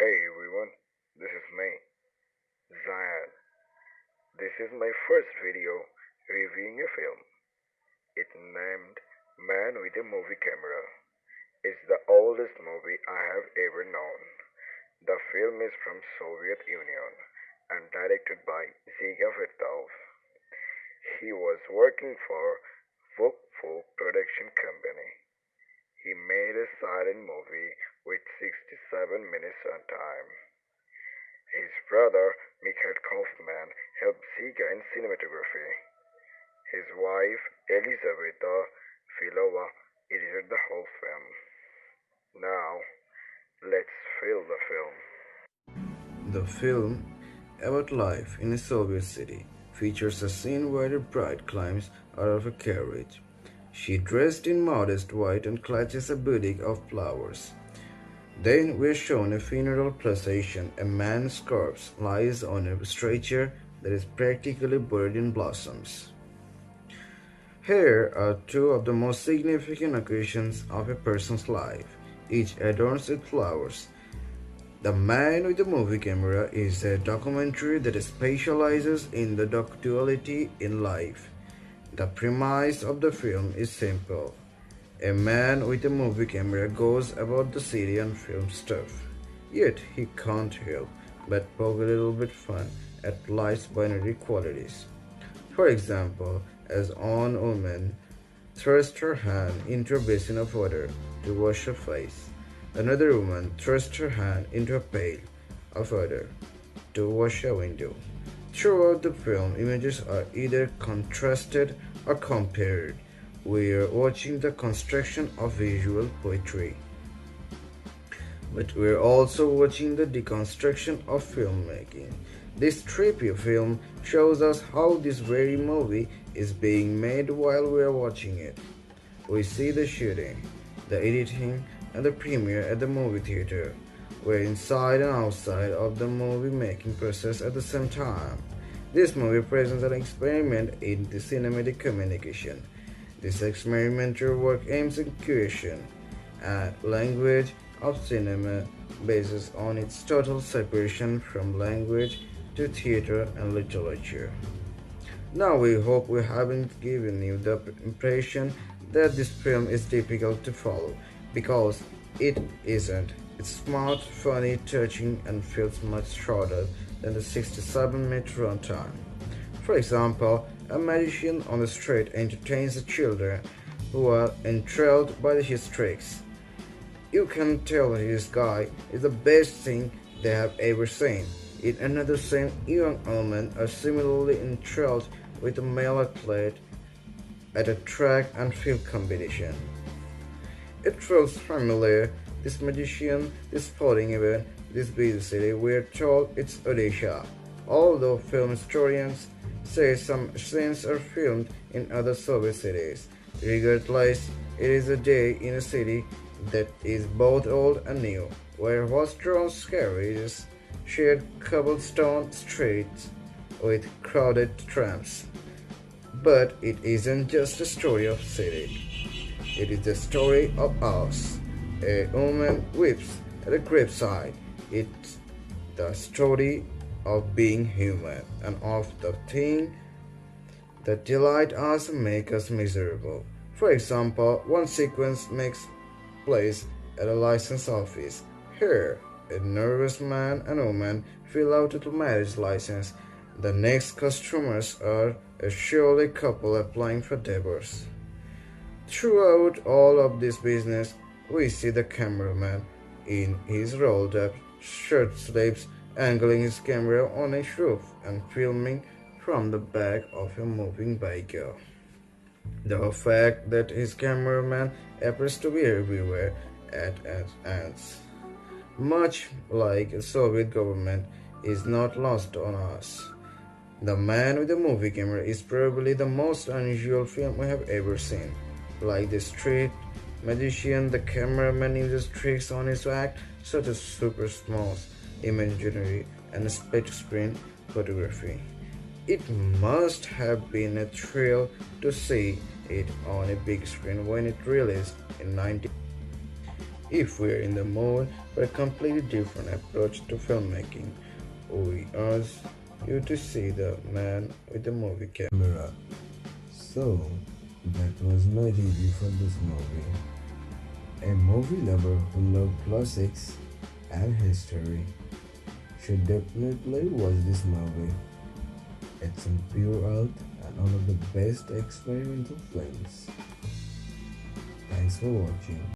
Hey everyone, this is me, Zion. This is my first video reviewing a film. It's named Man with a Movie Camera. It's the oldest movie I have ever known. The film is from Soviet Union and directed by Dziga Vertov. He was working for VUFKU production company. He made a silent movie with 67 minutes runtime. His brother, Mikhail Kaufman, helped Dziga in cinematography. His wife, Yelizaveta Svilova, edited the whole film. Now, let's feel the film. The film, about life in a Soviet city, features a scene where a bride climbs out of a carriage. She dressed in modest white and clutches a bouquet of flowers. Then we are shown a funeral procession. A man's corpse lies on a stretcher that is practically buried in blossoms. Here are two of the most significant occasions of a person's life, each adorned with flowers. The Man with the Movie Camera is a documentary that specializes in the duality in life. The premise of the film is simple. A man with a movie camera goes about the city and films stuff. Yet he can't help but poke a little bit fun at life's binary qualities. For example, as one woman thrust her hand into a basin of water to wash her face, another woman thrust her hand into a pail of water to wash a window. Throughout the film, images are either contrasted or compared. We are watching the construction of visual poetry. But we're also watching the deconstruction of filmmaking. This trippy film shows us how this very movie is being made while we're watching it. We see the shooting, the editing, and the premiere at the movie theater. We're inside and outside of the movie making process at the same time. This movie presents an experiment in the cinematic communication. This experimental work aims at creation and language of cinema bases on its total separation from language to theater and literature. Now we hope we haven't given you the impression that this film is difficult to follow, because it isn't. It's smart, funny, touching, and feels much shorter than the 67-minute runtime. For example, a magician on the street entertains the children who are enthralled by his tricks. You can tell this guy is the best thing they have ever seen. In another scene, young women are similarly enthralled with a male athlete at a track and field competition. It feels familiar. This magician, this sporting event, this busy city, we are told it's Odessa. Although film historians say some scenes are filmed in other Soviet cities. Regardless, it is a day in a city that is both old and new, where horse-drawn carriages share cobblestone streets with crowded trams. But it isn't just a story of city. It is the story of us. A woman weeps at a graveside. It's the story of being human and of the thing that delight us and make us miserable. For example, one sequence makes place at a license office. Here, a nervous man and woman fill out a marriage license. The next customers are a surely couple applying for divorce. Throughout all of this business, we see the cameraman in his rolled up shirt sleeves angling his camera on a roof and filming from the back of a moving vehicle. The fact that his cameraman appears to be everywhere at ants, much like the Soviet government, is not lost on us. The Man with the Movie Camera is probably the most unusual film we have ever seen. Like the street magician, the cameraman uses tricks on his act, such as super small imagery and split-screen photography. It must have been a thrill to see it on a big screen when it released in 19. If we're in the mood for a completely different approach to filmmaking, we ask you to see The Man with the Movie Camera. So, that was my review for this movie. A movie lover who loves classics and history should definitely watch this movie. It's in pure art and one of the best experimental films. Thanks for watching.